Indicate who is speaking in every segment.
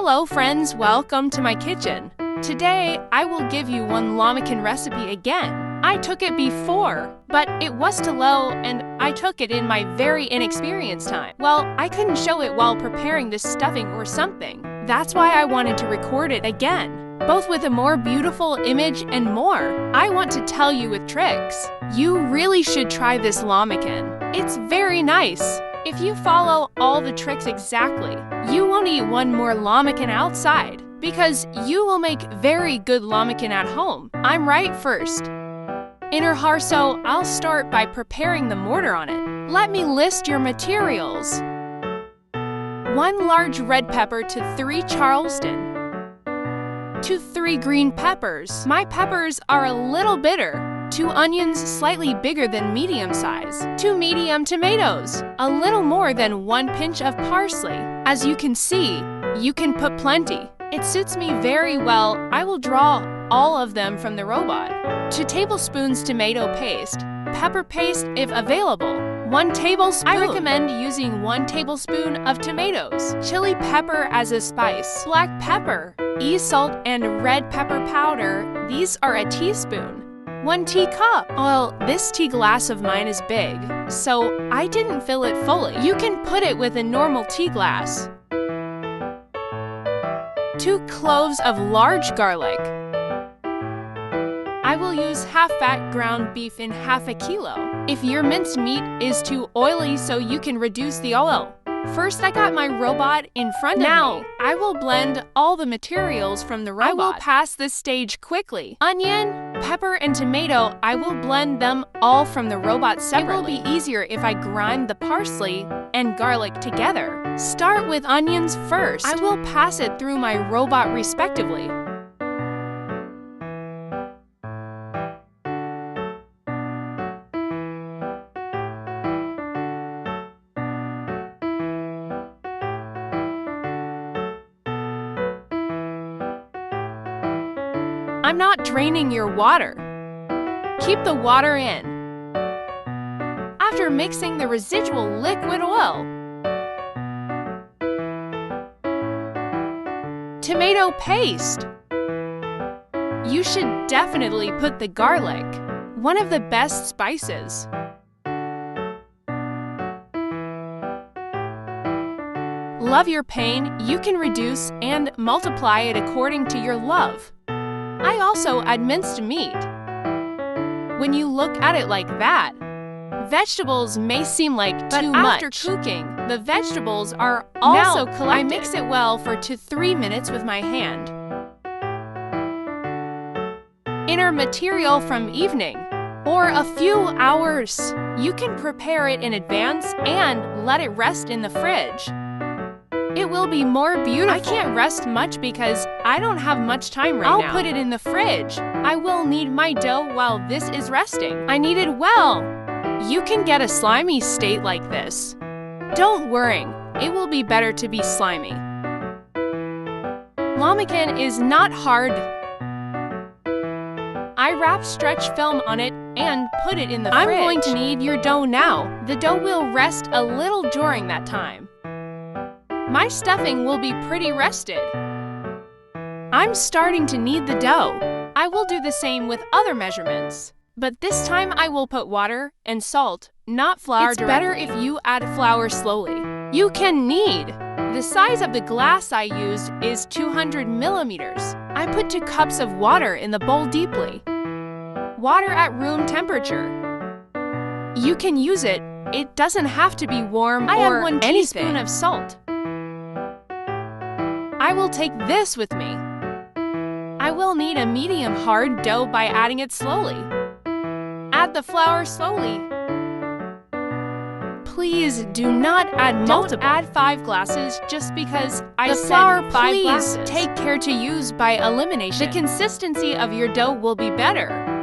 Speaker 1: Hello friends, welcome to my kitchen. Today, I will give you one Lahmacun recipe again. I took it before, but it was too low and I took it in my very inexperienced time. Well, I couldn't show it while preparing this stuffing or something. That's why I wanted to record it again, both with a more beautiful image and more. I want to tell you with tricks. You really should try this Lahmacun. It's very nice. If you follow all the tricks exactly, you won't eat one more Lahmacun outside, because you will make very good Lahmacun at home. I'm right first. In rehearsal, I'll start by preparing the mortar on it. Let me list your materials. 1 large red pepper to 3 Charleston. To 3 green peppers. My peppers are a little bitter. 2 onions slightly bigger than medium size. 2 medium tomatoes. A little more than 1 pinch of parsley. As you can see, you can put plenty. It suits me very well. I will draw all of them from the robot. 2 tablespoons tomato paste. Pepper paste if available. 1 tablespoon. I recommend using 1 tablespoon of tomatoes. Chili pepper as a spice. Black pepper, salt, and red pepper powder. These are a teaspoon. 1 teacup. Well, this tea glass of mine is big, so I didn't fill it fully. You can put it with a normal tea glass. 2 cloves of large garlic. I will use half-fat ground beef in half a kilo. If your minced meat is too oily, so you can reduce the oil. First, I got my robot in front of me. Now, I will blend all the materials from the robot. I will pass this stage quickly. Onion, pepper, and tomato, I will blend them all from the robot separately. It will be easier if I grind the parsley and garlic together. Start with onions first. I will pass it through my robot respectively. I'm not draining your water. Keep the water in. After mixing the residual liquid oil, tomato paste. You should definitely put the garlic, one of the best spices. Love your pain, you can reduce and multiply it according to your love. I also add minced meat. When you look at it like that, vegetables may seem like too much. After cooking, the vegetables are also collected. I mix it well for 2 to 3 minutes with my hand. Inner material from evening or a few hours. You can prepare it in advance and let it rest in the fridge. It will be more beautiful. I can't rest much because I don't have much time right now. I'll put it in the fridge. I will knead my dough while this is resting. I knead it well. You can get a slimy state like this. Don't worry, it will be better to be slimy. Lahmacun is not hard. I wrap stretch film on it and put it in the fridge. I'm going to knead your dough now. The dough will rest a little during that time. My stuffing will be pretty rested. I'm starting to knead the dough. I will do the same with other measurements, but this time I will put water and salt, not flour directly. It's better if you add flour slowly. You can knead. The size of the glass I used is 200 millimeters. I put 2 cups of water in the bowl deeply. Water at room temperature. You can use it. It doesn't have to be warm or anything. I add 1 teaspoon of salt. I will take this with me. I will knead a medium hard dough by adding it slowly. Add the flour slowly. Please do not add multiple. Don't add 5 glasses just because I said 5 glasses. Please take care to use by elimination. The consistency of your dough will be better.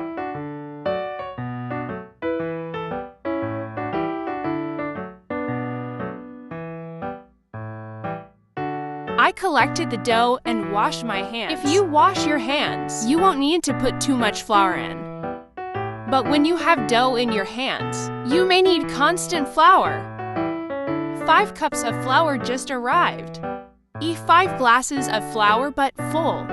Speaker 1: I collected the dough and washed my hands. If you wash your hands, you won't need to put too much flour in. But when you have dough in your hands, you may need constant flour. 5 cups of flour just arrived. Eat 5 glasses of flour but full.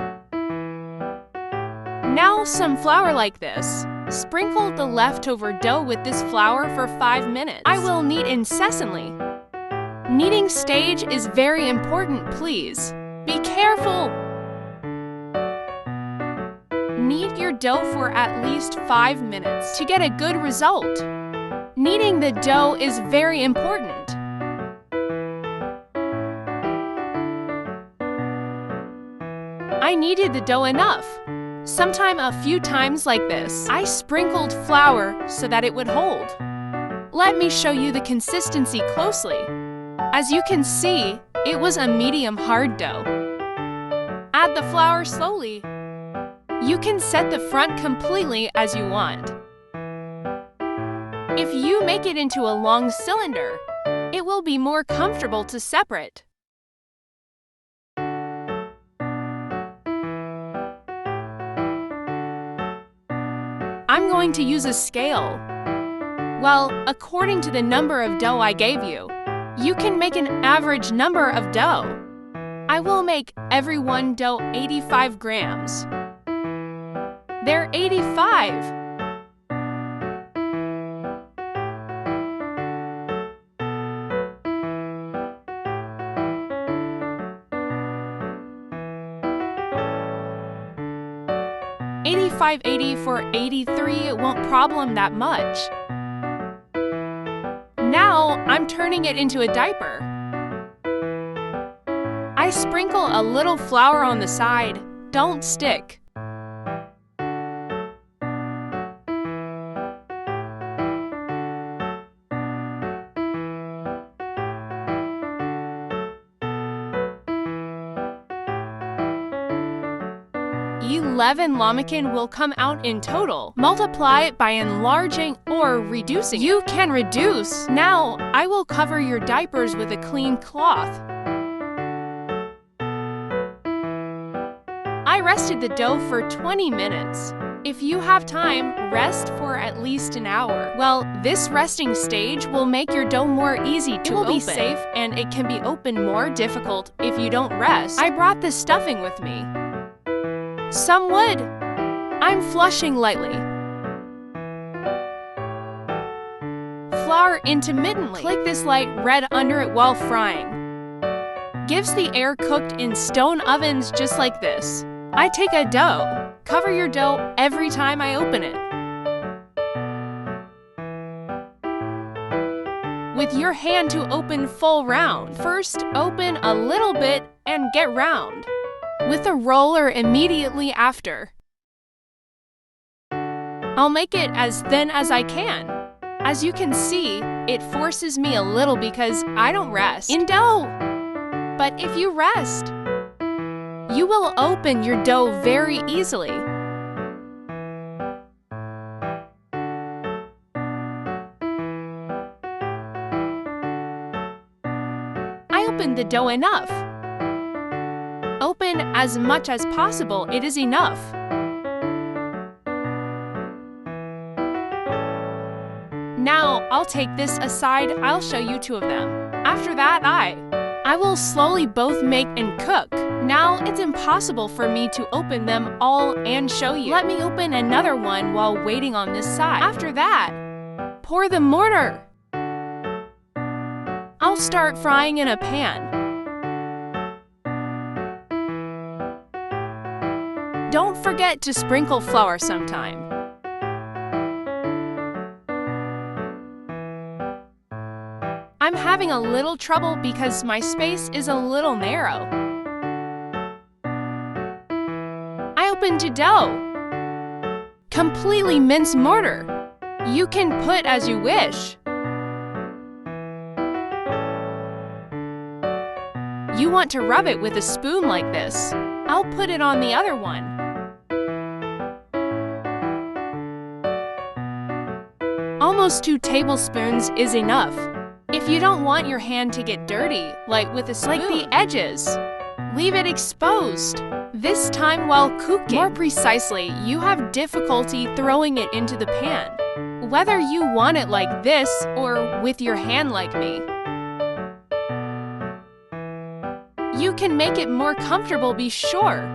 Speaker 1: Now some flour like this. Sprinkle the leftover dough with this flour for 5 minutes. I will knead incessantly. Kneading stage is very important, please. Be careful! Knead your dough for at least 5 minutes to get a good result. Kneading the dough is very important. I kneaded the dough enough. Sometime a few times like this. I sprinkled flour so that it would hold. Let me show you the consistency closely. As you can see, it was a medium hard dough. Add the flour slowly. You can set the front completely as you want. If you make it into a long cylinder, it will be more comfortable to separate. I'm going to use a scale. Well, according to the number of dough I gave you, you can make an average number of dough. I will make every one dough 85 grams. They're 85. $85.80 for 83, it won't problem that much. Now, I'm turning it into a diaper. I sprinkle a little flour on the side. Don't stick. $11 will come out in total. Multiply it by enlarging or reducing. You can reduce. Now, I will cover your diapers with a clean cloth. I rested the dough for 20 minutes. If you have time, rest for at least an hour. Well, this resting stage will make your dough more easy to open. It will be safe and it can be opened more difficult if you don't rest. I brought the stuffing with me. Some wood. I'm flushing lightly. Flour intermittently. Click this light red under it while frying. Gives the air cooked in stone ovens just like this. I take a dough. Cover your dough every time I open it. With your hand to open full round. First, open a little bit and get round. With a roller immediately after. I'll make it as thin as I can. As you can see, it forces me a little because I don't rest in dough. But if you rest, you will open your dough very easily. I opened the dough enough. Open as much as possible, it is enough. Now, I'll take this aside, I'll show you 2 of them. After that, I will slowly both make and cook. Now, it's impossible for me to open them all and show you. Let me open another one while waiting on this side. After that, pour the mortar. I'll start frying in a pan. Don't forget to sprinkle flour sometime. I'm having a little trouble because my space is a little narrow. I opened to dough. Completely minced mortar. You can put as you wish. You want to rub it with a spoon like this. I'll put it on the other one. Almost 2 tablespoons is enough. If you don't want your hand to get dirty, like with a spoon, like the edges, leave it exposed. This time while cooking, more precisely, you have difficulty throwing it into the pan. Whether you want it like this or with your hand like me. You can make it more comfortable, be sure.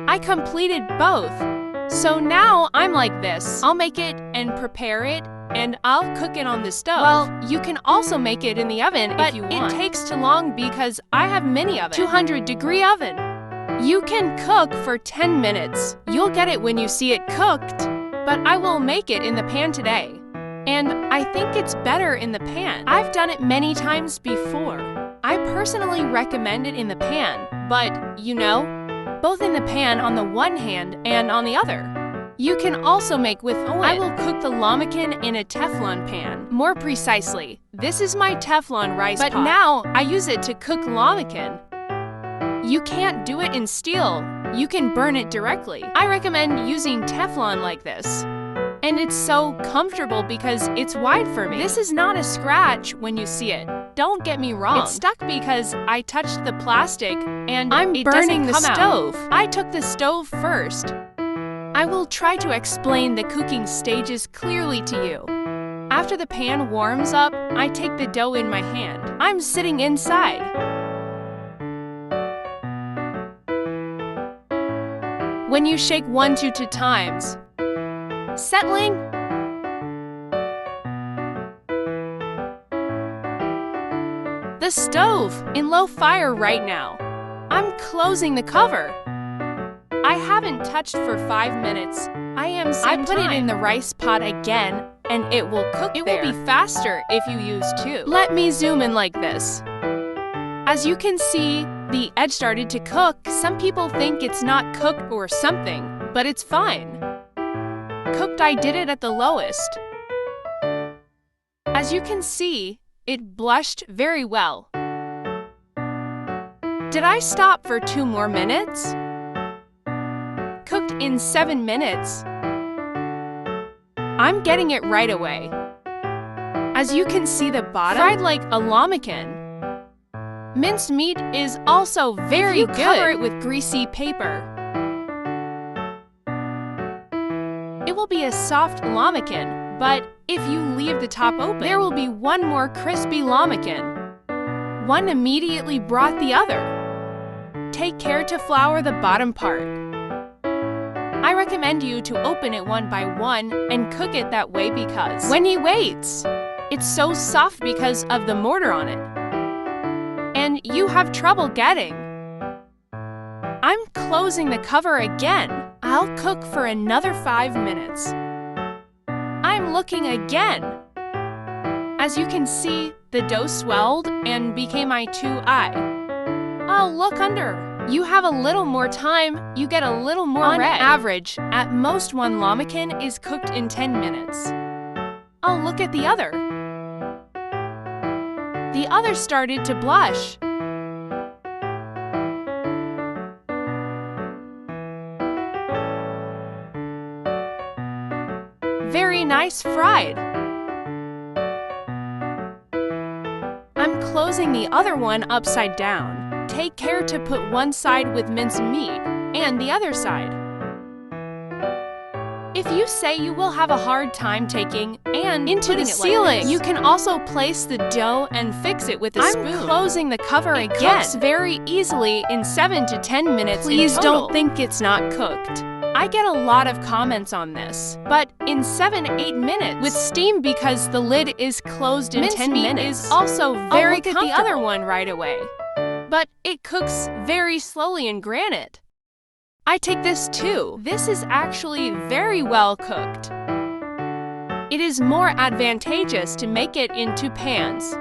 Speaker 1: I completed both. So now I'm like this. I'll make it and prepare it, and I'll cook it on the stove. Well, you can also make it in the oven if you want. It takes too long because I have mini oven, 200-degree oven. You can cook for 10 minutes. You'll get it when you see it cooked, but I will make it in the pan today. And I think it's better in the pan. I've done it many times before. I personally recommend it in the pan, but you know, both in the pan on the one hand and on the other. You can also make with oil. I will cook the Lahmacun in a Teflon pan. More precisely, this is my Teflon rice pot. But now I use it to cook Lahmacun. You can't do it in steel. You can burn it directly. I recommend using Teflon like this. And it's so comfortable because it's wide for me. This is not a scratch when you see it. Don't get me wrong. It's stuck because I touched the plastic and I'm burning the stove. I took the stove first. I will try to explain the cooking stages clearly to you. After the pan warms up, I take the dough in my hand. I'm sitting inside. When you shake 1-2 times, settling. The stove in low fire right now. I'm closing the cover. I haven't touched for 5 minutes. I put it in the rice pot again, and it will cook there. It will be faster if you use 2. Let me zoom in like this. As you can see, the edge started to cook. Some people think it's not cooked or something, but it's fine. Cooked, I did it at the lowest. As you can see, it blushed very well. Did I stop for 2 more minutes? Cooked in 7 minutes. I'm getting it right away. As you can see, the bottom fried like a Lahmacun. Minced meat is also very good. Cover it with greasy paper. It will be a soft Lahmacun, but if you leave the top open, there will be one more crispy Lahmacun. One immediately brought the other. Take care to flour the bottom part. I recommend you to open it one by one and cook it that way because when he waits, it's so soft because of the mortar on it. And you have trouble getting. I'm closing the cover again. I'll cook for another 5 minutes. I'm looking again. As you can see, the dough swelled and became my 2-eye. I'll look under. You have a little more time, you get a little more red. On average, at most one Lahmacun is cooked in 10 minutes. I'll look at the other. The other started to blush. Very nice fried. I'm closing the other one upside down. Take care to put one side with minced meat and the other side. If you say you will have a hard time taking and into the ceiling, like you can also place the dough and fix it with a spoon. I'm closing the cover again. It cooks very easily in 7 to 10 minutes. Please don't think it's not cooked. I get a lot of comments on this, but in 7-8 minutes with steam because the lid is closed in 10 minutes is also very comfortable. The other one right away. But it cooks very slowly in granite. I take this too. This is actually very well cooked. It is more advantageous to make it in 2 pans.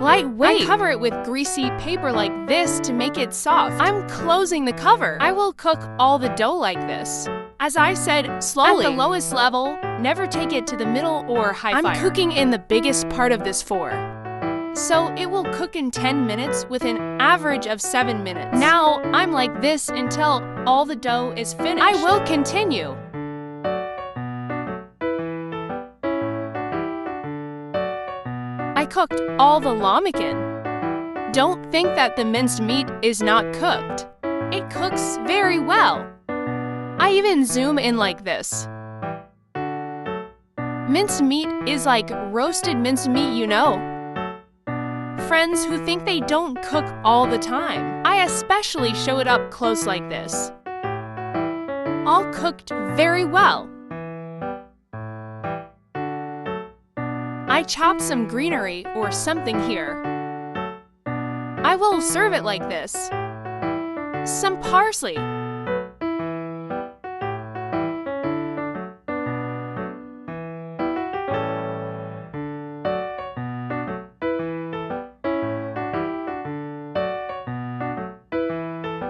Speaker 1: Lightweight. I cover it with greasy paper like this to make it soft. I'm closing the cover. I will cook all the dough like this. As I said, slowly. At the lowest level, never take it to the middle or high fire. I'm cooking in the biggest part of this 4. So it will cook in 10 minutes with an average of 7 minutes. Now I'm like this until all the dough is finished. I will continue. I cooked all the lahmacun. Don't think that the minced meat is not cooked. It cooks very well. I even zoom in like this. Minced meat is like roasted minced meat, you know. Friends who think they don't cook all the time, I especially show it up close like this. All cooked very well. I chopped some greenery or something here. I will serve it like this. Some parsley.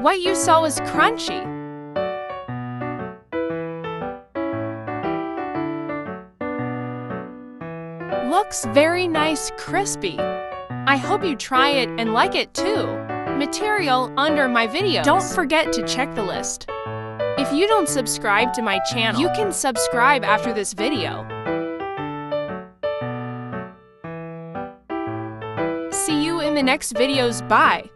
Speaker 1: What you saw was crunchy. Looks very nice, crispy. I hope you try it and like it too. Material under my video. Don't forget to check the list. If you don't subscribe to my channel, you can subscribe after this video. See you in the next videos. Bye.